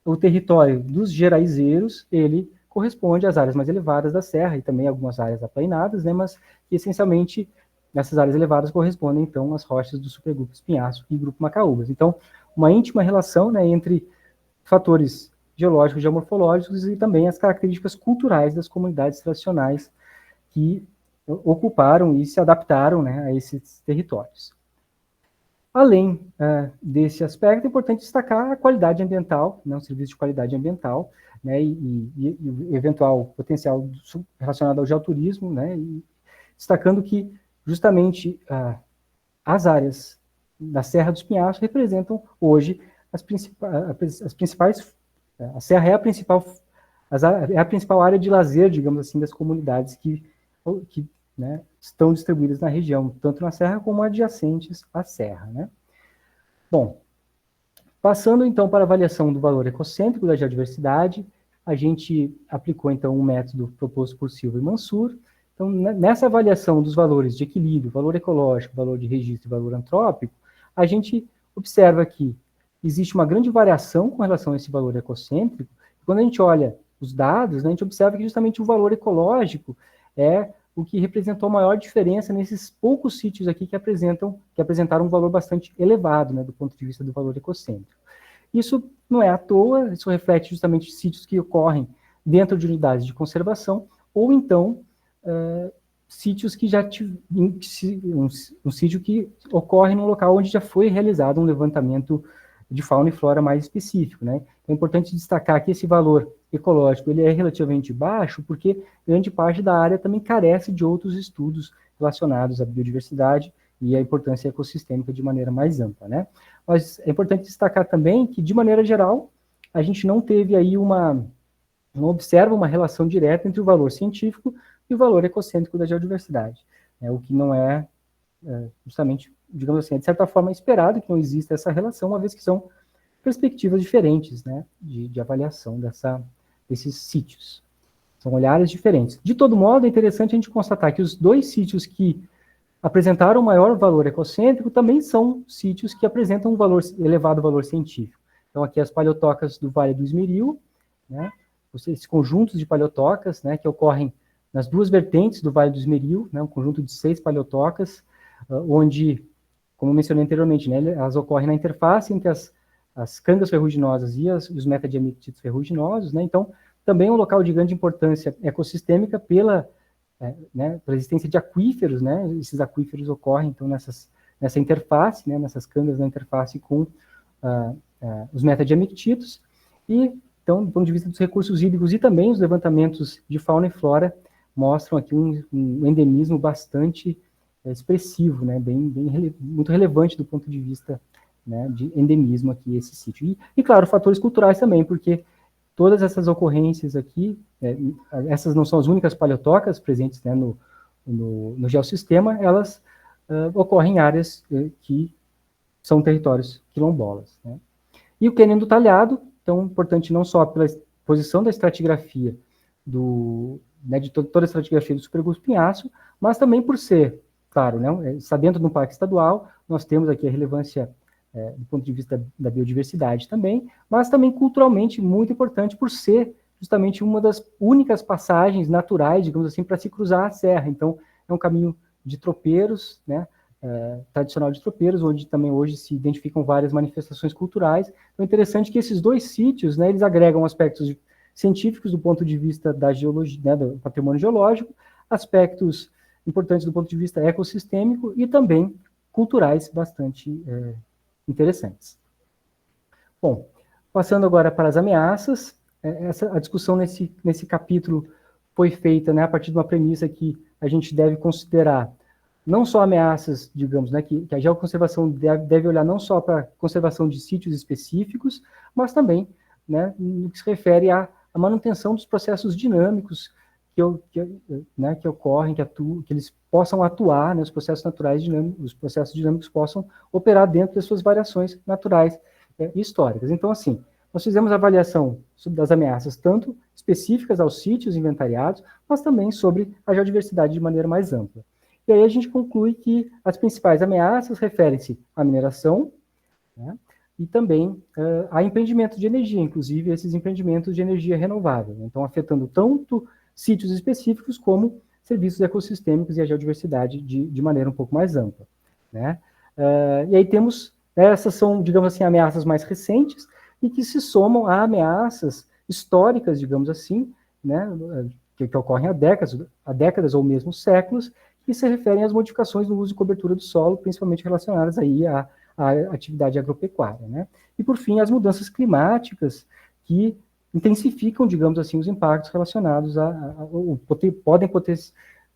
o território dos geraizeiros, ele corresponde às áreas mais elevadas da serra e também algumas áreas aplainadas, né, mas essencialmente nessas áreas elevadas correspondem então às rochas do supergrupo Espinhaço e grupo Macaúbas. Então, uma íntima relação, né, entre fatores geológicos, geomorfológicos e também as características culturais das comunidades tradicionais que ocuparam e se adaptaram, né, a esses territórios. Além desse aspecto, é importante destacar a qualidade ambiental, né, o serviço de qualidade ambiental, né, e o eventual potencial relacionado ao geoturismo, né, e destacando que justamente as áreas da Serra dos Pinhachos representam hoje as principais. A serra é a principal área de lazer, digamos assim, das comunidades que né, estão distribuídas na região, tanto na serra como adjacentes à serra, né? Bom, passando então para a avaliação do valor ecocêntrico da geodiversidade, a gente aplicou então um método proposto por Silva e Mansur. Então, nessa avaliação dos valores de equilíbrio, valor ecológico, valor de registro e valor antrópico, a gente observa que existe uma grande variação com relação a esse valor ecocêntrico. Quando a gente olha os dados, né, a gente observa que justamente o valor ecológico é o que representou a maior diferença nesses poucos sítios aqui que apresentaram um valor bastante elevado, né, do ponto de vista do valor ecocêntrico. Isso não é à toa, isso reflete justamente sítios que ocorrem dentro de unidades de conservação, ou então sítios que já um sítio que ocorre num local onde já foi realizado um levantamento de fauna e flora mais específico, né? É importante destacar que esse valor ecológico ele é relativamente baixo, porque grande parte da área também carece de outros estudos relacionados à biodiversidade e à importância ecossistêmica de maneira mais ampla, né? Mas é importante destacar também que, de maneira geral, a gente não teve aí não observa uma relação direta entre o valor científico e o valor ecocêntrico da geodiversidade, né? O que não é justamente, digamos assim, de certa forma esperado que não exista essa relação, uma vez que são perspectivas diferentes, né, de avaliação desses sítios. São olhares diferentes. De todo modo, é interessante a gente constatar que os dois sítios que apresentaram maior valor ecocêntrico também são sítios que apresentam um elevado valor científico. Então, aqui as paleotocas do Vale do Esmeril, né, esses conjuntos de paleotocas, né, que ocorrem nas duas vertentes do Vale do Esmeril, né, um conjunto de 6 paleotocas, onde, como mencionei anteriormente, né, elas ocorrem na interface entre as cangas ferruginosas e os metadiamictídeos ferruginosos, né, então, também é um local de grande importância ecossistêmica pela existência de aquíferos, né, esses aquíferos ocorrem, então, nessa interface, né, nessas cangas na interface com os metadiamictídeos, e, então, do ponto de vista dos recursos hídricos e também os levantamentos de fauna e flora mostram aqui um endemismo bastante expressivo, né, muito relevante do ponto de vista, né, de endemismo aqui, esse sítio. E, claro, fatores culturais também, porque todas essas ocorrências aqui, essas não são as únicas paleotocas presentes, né, no geossistema, elas ocorrem em áreas que são territórios quilombolas, né. E o cânion do Talhado, então, importante não só pela posição da estratigrafia, de toda a estratigrafia do supergrupo Espinhaço, mas também por ser, claro, né, está dentro de um parque estadual, nós temos aqui a relevância do ponto de vista da biodiversidade também, mas também culturalmente muito importante por ser justamente uma das únicas passagens naturais, digamos assim, para se cruzar a serra. Então, é um caminho de tropeiros, né, tradicional de tropeiros, onde também hoje se identificam várias manifestações culturais. Então, é interessante que esses dois sítios, né, eles agregam aspectos científicos do ponto de vista da geologia, né, do patrimônio geológico, aspectos importantes do ponto de vista ecossistêmico e também culturais bastante interessantes. Bom, passando agora para as ameaças, a discussão nesse capítulo foi feita, né, a partir de uma premissa que a gente deve considerar não só ameaças, digamos, né, que a geoconservação deve olhar não só para a conservação de sítios específicos, mas também, né, no que se refere à a manutenção dos processos dinâmicos que ocorrem, que eles possam atuar, né, os processos naturais dinâmicos, os processos dinâmicos possam operar dentro das suas variações naturais e históricas. Então, assim, nós fizemos avaliação das ameaças, tanto específicas aos sítios inventariados, mas também sobre a geodiversidade de maneira mais ampla. E aí a gente conclui que as principais ameaças referem-se à mineração, né, e também a empreendimento de energia, inclusive esses empreendimentos de energia renovável. Então, afetando tanto sítios específicos como serviços ecossistêmicos e a geodiversidade de maneira um pouco mais ampla, né? E aí temos, essas são, digamos assim, ameaças mais recentes e que se somam a ameaças históricas, digamos assim, né, que ocorrem há décadas ou mesmo séculos, que se referem às modificações no uso e cobertura do solo, principalmente relacionadas aí à atividade agropecuária, né? E, por fim, as mudanças climáticas que intensificam, digamos assim, os impactos relacionados podem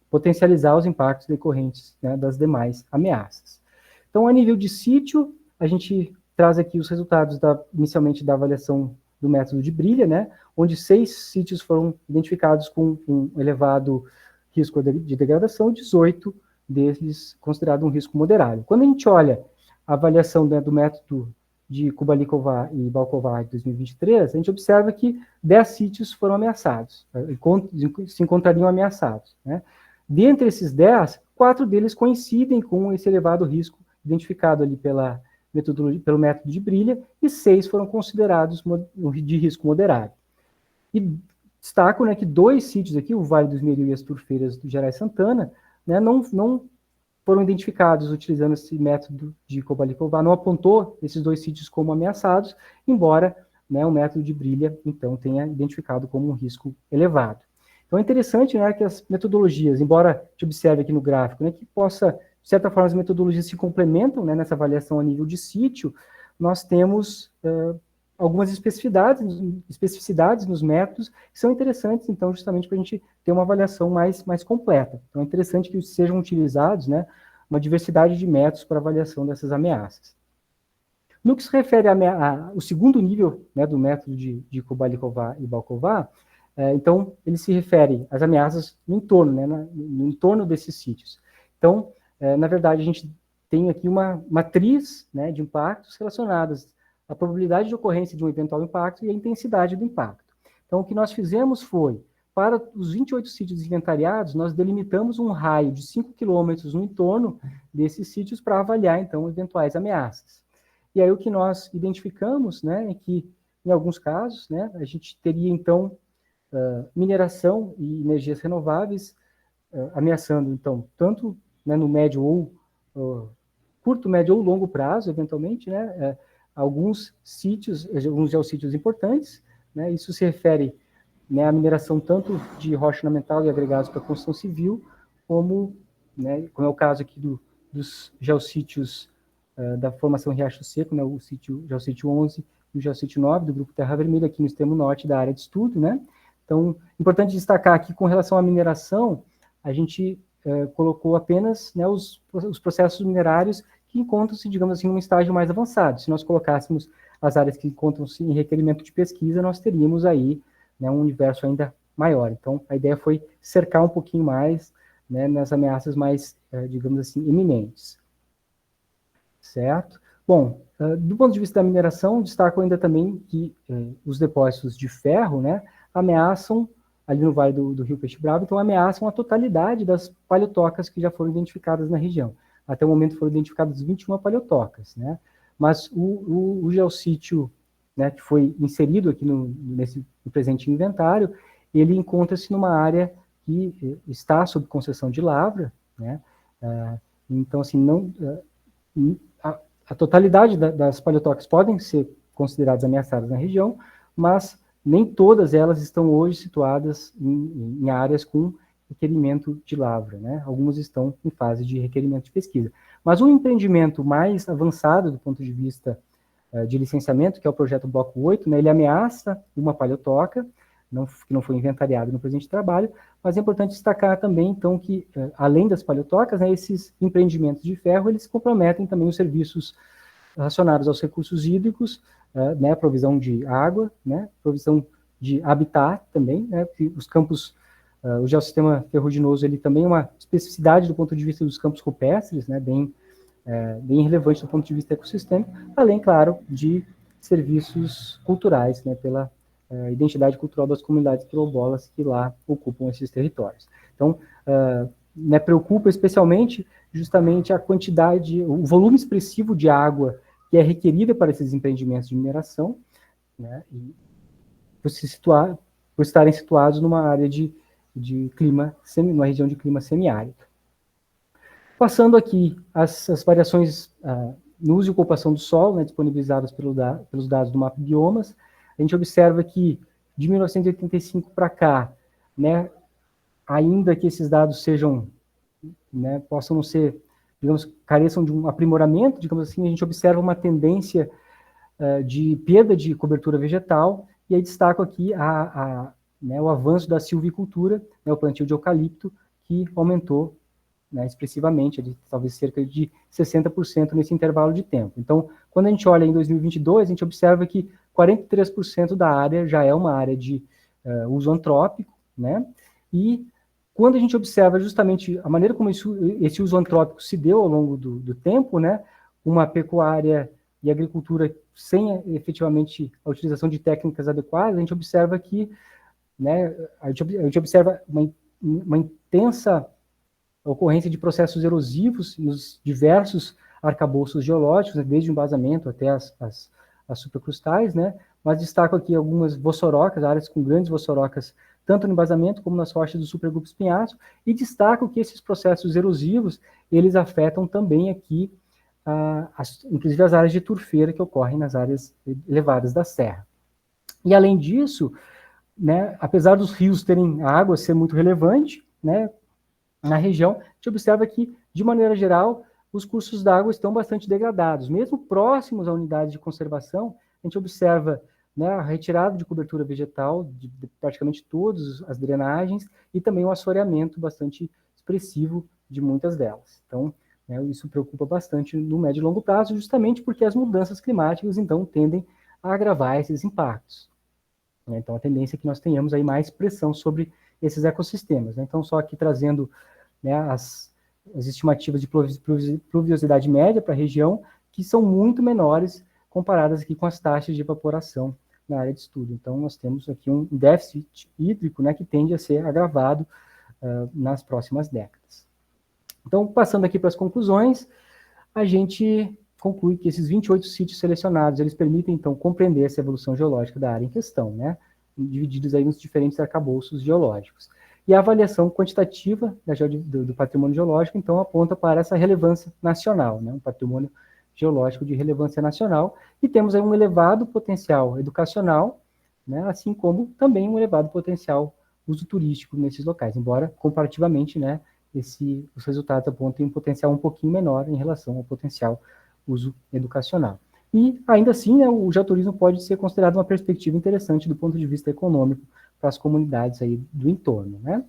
potencializar os impactos decorrentes, né, das demais ameaças. Então, a nível de sítio, a gente traz aqui os resultados inicialmente da avaliação do método de Brilha, né, onde 6 sítios foram identificados com um elevado risco de degradação, 18 deles considerado um risco moderado. Quando a gente olha a avaliação, né, do método de Kubalikova e Balkova de 2023, a gente observa que 10 sítios foram ameaçados, se encontrariam ameaçados, né? Dentre esses 10, 4 deles coincidem com esse elevado risco identificado ali pelo método de Brilha, e 6 foram considerados de risco moderado. E destaco, né, que 2 sítios aqui, o Vale do Esmeril e as Turfeiras do Gerais Santana, né, não foram identificados utilizando esse método de Kubalikova, não apontou esses 2 sítios como ameaçados, embora, né, o método de Brilha, então, tenha identificado como um risco elevado. Então, é interessante, né, que as metodologias, embora a gente observe aqui no gráfico, né, que possa, de certa forma, as metodologias se complementam, né, nessa avaliação a nível de sítio, nós temos algumas especificidades nos métodos que são interessantes, então, justamente para a gente ter uma avaliação mais completa. Então, é interessante que sejam utilizados, né, uma diversidade de métodos para avaliação dessas ameaças. No que se refere ao segundo nível, né, do método de Kubalikova e Balkova, então, ele se refere às ameaças no entorno, né, no entorno desses sítios. Então, na verdade, a gente tem aqui uma matriz, né, de impactos relacionados à probabilidade de ocorrência de um eventual impacto e a intensidade do impacto. Então, o que nós fizemos foi, para os 28 sítios inventariados, nós delimitamos um raio de 5 quilômetros no entorno desses sítios para avaliar, então, eventuais ameaças. E aí o que nós identificamos, né, é que, em alguns casos, né, a gente teria, então, mineração e energias renováveis ameaçando, então, tanto, né, no médio ou curto, médio ou longo prazo, eventualmente, né, alguns sítios, alguns geossítios importantes, né, isso se refere, né, à mineração tanto de rocha ornamental e agregados para construção civil, como, né, como é o caso aqui dos geossítios da formação Riacho Seco, né, o geossítio 11 e o geossítio 9 do Grupo Terra Vermelha, aqui no extremo norte da área de estudo, né. Então, importante destacar aqui, com relação à mineração, a gente colocou apenas, né, os processos minerários que encontram-se, digamos assim, em um estágio mais avançado. Se nós colocássemos as áreas que encontram-se em requerimento de pesquisa, nós teríamos aí, né, um universo ainda maior. Então, a ideia foi cercar um pouquinho mais, né, nas ameaças mais, digamos assim, iminentes. Certo? Bom, do ponto de vista da mineração, destaco ainda também que os depósitos de ferro, né, ameaçam, ali no Vale do Rio Peixe Bravo, então ameaçam a totalidade das paleotocas que já foram identificadas na região. Até o momento foram identificadas 21 paleotocas, né? Mas o geossítio, né, que foi inserido aqui no presente inventário, ele encontra-se numa área que está sob concessão de lavra, né? Então, assim, a totalidade das paleotocas podem ser consideradas ameaçadas na região, mas nem todas elas estão hoje situadas em áreas com requerimento de lavra, né? Algumas estão em fase de requerimento de pesquisa. Mas um empreendimento mais avançado do ponto de vista de licenciamento, que é o projeto Bloco 8, né, ele ameaça uma paleotoca, que não foi inventariado no presente trabalho, mas é importante destacar também, então, que além das paleotocas, né, esses empreendimentos de ferro, eles comprometem também os serviços relacionados aos recursos hídricos, né, provisão de água, né, provisão de habitat também, né, os campos, o geossistema ferruginoso, ele também é uma especificidade do ponto de vista dos campos rupestres, né, bem relevante do ponto de vista ecossistêmico, além, claro, de serviços culturais, né, pela identidade cultural das comunidades quilombolas que lá ocupam esses territórios. Então, né, preocupa especialmente justamente a quantidade, o volume expressivo de água que é requerida para esses empreendimentos de mineração, né, e por estarem situados numa área de clima, numa região de clima semiárido. Passando aqui as variações no uso e ocupação do solo, né, disponibilizadas pelos dados do mapa de biomas, a gente observa que de 1985 para cá, né, ainda que esses dados sejam, né, possam não ser, digamos, careçam de um aprimoramento, digamos assim, a gente observa uma tendência de perda de cobertura vegetal, e aí destaco aqui né, o avanço da silvicultura, né, o plantio de eucalipto, que aumentou, né, expressivamente, talvez cerca de 60% nesse intervalo de tempo. Então, quando a gente olha em 2022, a gente observa que 43% da área já é uma área de uso antrópico, né, e quando a gente observa justamente a maneira como esse uso antrópico se deu ao longo do tempo, né, uma pecuária e agricultura sem efetivamente a utilização de técnicas adequadas, a gente observa que, né, a gente observa uma intensa ocorrência de processos erosivos nos diversos arcabouços geológicos, né, desde o embasamento até as supercrustais, né, mas destaco aqui algumas vossorocas, áreas com grandes vossorocas, tanto no embasamento como nas rochas do supergrupo espinhaço, e destaco que esses processos erosivos, eles afetam também aqui, inclusive as áreas de turfeira que ocorrem nas áreas elevadas da serra. E além disso, né, apesar dos rios terem a água ser muito relevante, né, na região, a gente observa que, de maneira geral, os cursos d'água estão bastante degradados. Mesmo próximos à unidade de conservação, a gente observa, né, a retirada de cobertura vegetal de praticamente todas as drenagens e também um assoreamento bastante expressivo de muitas delas. Então, né, isso preocupa bastante no médio e longo prazo, justamente porque as mudanças climáticas, então, tendem a agravar esses impactos. Então, a tendência é que nós tenhamos aí mais pressão sobre esses ecossistemas. Né? Então, só aqui trazendo, né, as estimativas de pluviosidade média para a região, que são muito menores comparadas aqui com as taxas de evaporação na área de estudo. Então, nós temos aqui um déficit hídrico, né, que tende a ser agravado nas próximas décadas. Então, passando aqui para as conclusões, a gente conclui que esses 28 sítios selecionados, eles permitem, então, compreender essa evolução geológica da área em questão, né, divididos aí nos diferentes arcabouços geológicos. E a avaliação quantitativa do patrimônio geológico, então, aponta para essa relevância nacional, né, um patrimônio geológico de relevância nacional, e temos aí um elevado potencial educacional, né, assim como também um elevado potencial uso turístico nesses locais, embora, comparativamente, né, os resultados apontem um potencial um pouquinho menor em relação ao potencial uso educacional. E, ainda assim, né, o geoturismo pode ser considerado uma perspectiva interessante do ponto de vista econômico para as comunidades aí do entorno. Né?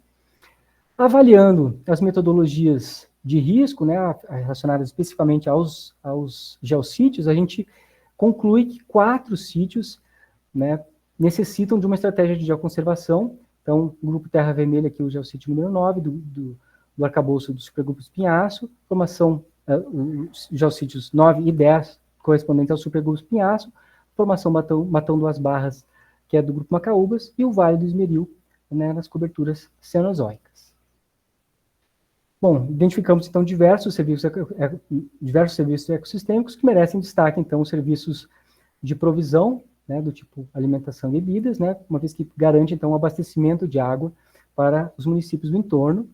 Avaliando as metodologias de risco, né, relacionadas especificamente aos geossítios, a gente conclui que 4 sítios, né, necessitam de uma estratégia de geoconservação. Então, o grupo Terra Vermelha, aqui o geossítio número 9, do arcabouço do supergrupo Espinhaço, formação, os geossítios 9 e 10, correspondentes ao supergrupo Espinhaço, formação Matão Duas Barras, que é do grupo Macaúbas, e o Vale do Esmeril, né, nas coberturas cenozoicas. Bom, identificamos, então, diversos serviços ecossistêmicos que merecem destaque, então, os serviços de provisão, né, do tipo alimentação e bebidas, né, uma vez que garante, então, o abastecimento de água para os municípios do entorno,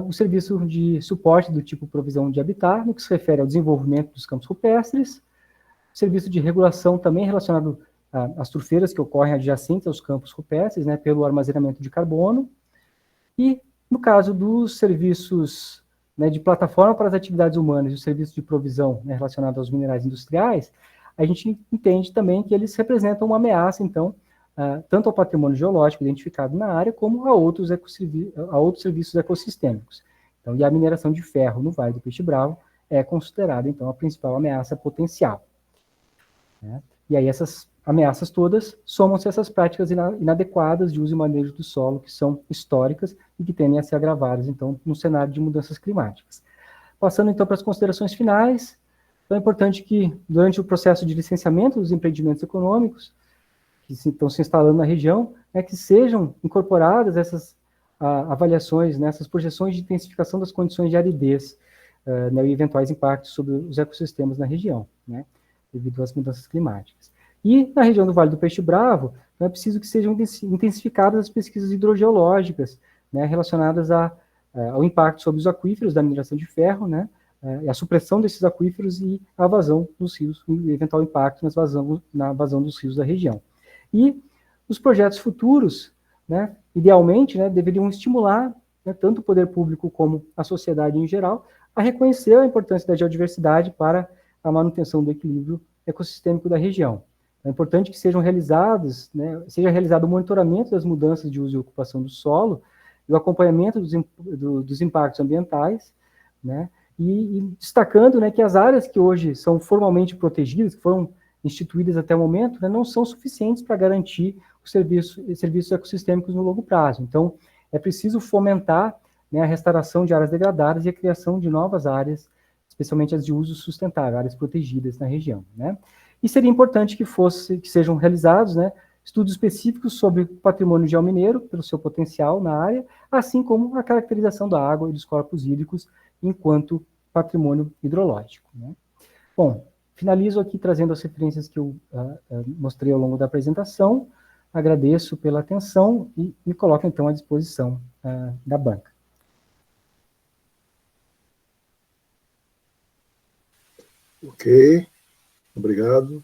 o serviço de suporte do tipo provisão de habitat, no que se refere ao desenvolvimento dos campos rupestres, serviço de regulação também relacionado às turfeiras que ocorrem adjacentes aos campos rupestres, né, pelo armazenamento de carbono, e no caso dos serviços, né, de plataforma para as atividades humanas e o serviço de provisão, né, relacionado aos minerais industriais, a gente entende também que eles representam uma ameaça, então, tanto ao patrimônio geológico identificado na área, como a outros serviços ecossistêmicos. Então, e a mineração de ferro no Vale do Peixe Bravo é considerada, então, a principal ameaça potencial. Né? E aí essas ameaças todas, somam-se essas práticas inadequadas de uso e manejo do solo, que são históricas e que tendem a ser agravadas, então, no cenário de mudanças climáticas. Passando, então, para as considerações finais, então é importante que, durante o processo de licenciamento dos empreendimentos econômicos, que estão se instalando na região, que sejam incorporadas essas avaliações, né, essas projeções de intensificação das condições de aridez, né, e eventuais impactos sobre os ecossistemas na região, né, devido às mudanças climáticas. E na região do Vale do Peixe Bravo, é preciso que sejam intensificadas as pesquisas hidrogeológicas, né, relacionadas ao impacto sobre os aquíferos da mineração de ferro, né, a supressão desses aquíferos e a vazão dos rios, e eventual impacto na vazão dos rios da região. E os projetos futuros, né, idealmente, né, deveriam estimular, né, tanto o poder público como a sociedade em geral, a reconhecer a importância da geodiversidade para a manutenção do equilíbrio ecossistêmico da região. É importante que sejam realizados, né, seja realizado o monitoramento das mudanças de uso e ocupação do solo, e o acompanhamento dos impactos ambientais, né, e destacando, né, que as áreas que hoje são formalmente protegidas, que foram instituídas até o momento, né, não são suficientes para garantir os serviços ecossistêmicos no longo prazo. Então, é preciso fomentar, né, a restauração de áreas degradadas e a criação de novas áreas, especialmente as de uso sustentável, áreas protegidas na região, né? E seria importante que sejam realizados, né, estudos específicos sobre o patrimônio geomineiro, pelo seu potencial na área, assim como a caracterização da água e dos corpos hídricos enquanto patrimônio hidrológico, né? Bom, finalizo aqui trazendo as referências que eu mostrei ao longo da apresentação. Agradeço pela atenção e me coloco, então, à disposição da banca. Ok. Obrigado,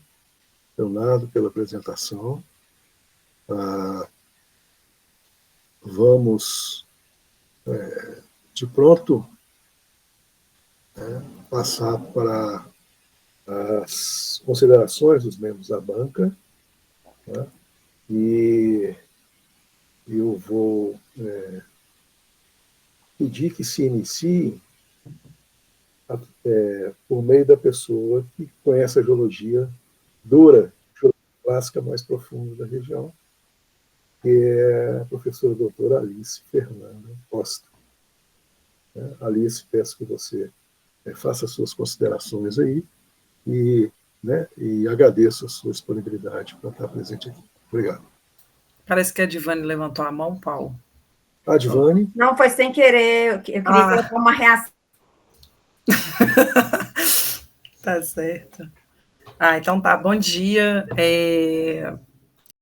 Leonardo, pela apresentação. Vamos, de pronto, passar para as considerações dos membros da banca, né? E eu vou pedir que se inicie por meio da pessoa que conhece a geologia dura, geologia clássica mais profunda da região, que é a professora doutora Alice Fernanda Costa. Alice, peço que você faça suas considerações aí e agradeço a sua disponibilidade para estar presente aqui. Obrigado. Parece que a Divane levantou a mão, Paulo. A Divane? Não, foi sem querer. Eu queria colocar uma reação. Tá certo. Então tá, bom dia.